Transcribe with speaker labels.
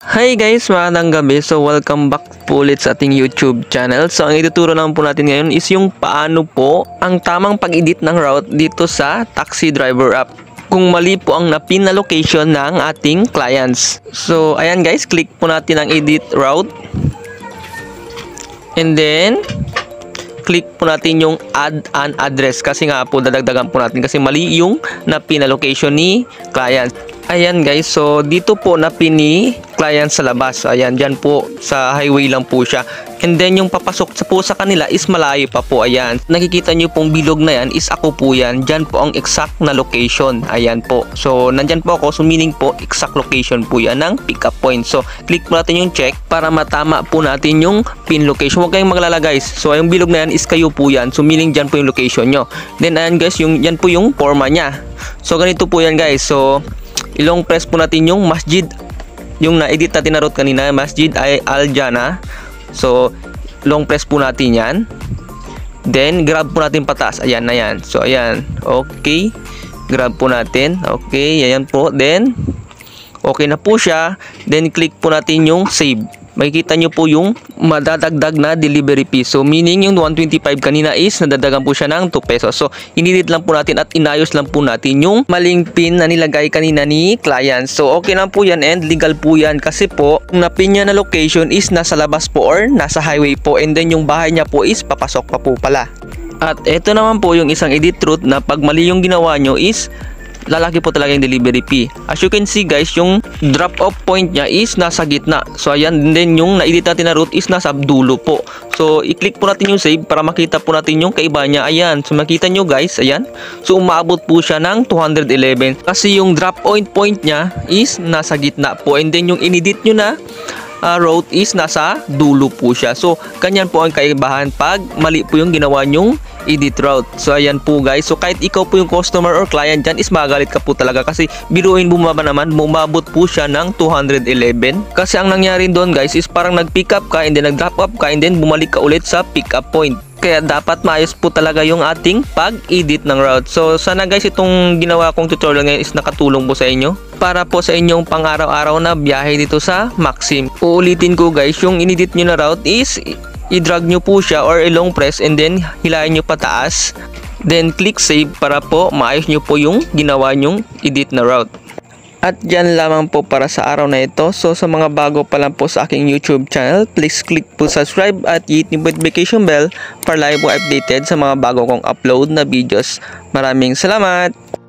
Speaker 1: Hi guys, magandang gabi. So welcome back po ulit sa ating YouTube channel. So ang ituturo naman po natin ngayon is yung paano po ang tamang pag-edit ng route dito sa Taxi Driver app kung mali po ang napin na location ng ating clients. So ayan guys, click po natin ang edit route. And then click po natin yung add an address kasi nga po dadagdagan po natin kasi mali yung napin na location ni client. Ayan guys, so dito po napin ni client sa labas. Ayan, dyan po sa highway lang po siya. And then yung papasok po sa kanila is malayo pa po. Ayan, nakikita nyo pong bilog na yan is ako po yan. Dyan po ang exact na location. Ayan po. So nandyan po ako, so meaning po exact location po yan ng pick up point. So click po natin yung check para matama po natin yung pin location. Huwag kayong maglala guys. So yung bilog na yan is kayo po yan. So meaning dyan po yung location nyo. Then ayan guys, yan po yung forma nya. So ganito po yan guys. So ilong press po natin yung masjid, yung na-edit natin na route kanina, Masjid Al Jannah. So long press po natin yan, then grab po natin pataas. Ayan na yan. So ayan, okay, grab po natin. Okay, ayan po. Then okay na po siya. Then click po natin yung save. Makikita nyo po yung madadagdag na delivery fee. So meaning yung 125 kanina is nadadagan po siya ng 2 pesos. So inedit lang po natin at inayos lang po natin yung maling pin na nilagay kanina ni client. So okay lang po yan and legal po yan kasi po yung napin niya na location is nasa labas po or nasa highway po, and then yung bahay niya po is papasok pa po pala. At ito naman po yung isang edit route na pag mali yung ginawa nyo is lalaki po talaga yung delivery fee. As you can see guys, yung drop off point niya is nasa gitna. So ayan, and then yung na-edit natin na route is nasa dulo po. So i-click po natin yung save para makita po natin yung kaiba niya. Ayan, so makita nyo guys, ayan. So umaabot po siya ng 211 kasi yung drop point niya is nasa gitna po, and then yung inedit nyo na route is nasa dulo po siya. So kanyan po ang kaibahan pag mali po yung ginawa nyong edit route. So ayan po guys, so kahit ikaw po yung customer or client dyan is magalit ka po talaga kasi biruin bumaba naman, bumabot po siya ng 211 kasi ang nangyari doon guys is parang nag-pick up ka and then nag-drop up ka and then bumalik ka ulit sa pick up point. Kaya dapat maayos po talaga yung ating pag-edit ng route. So sana guys, itong ginawa kong tutorial ngayon is nakatulong po sa inyo para po sa inyong pang-araw-araw na biyahe dito sa Maxim. Uulitin ko guys, yung inedit nyo na route is i-drag nyo po siya or i-long press and then hilahin nyo pataas. Then click save para po maayos nyo po yung ginawa nyong edit na route. At dyan lamang po para sa araw na ito. So sa mga bago pa lang po sa aking YouTube channel, please click po subscribe at hit yung notification bell para lagi po updated sa mga bago kong upload na videos. Maraming salamat!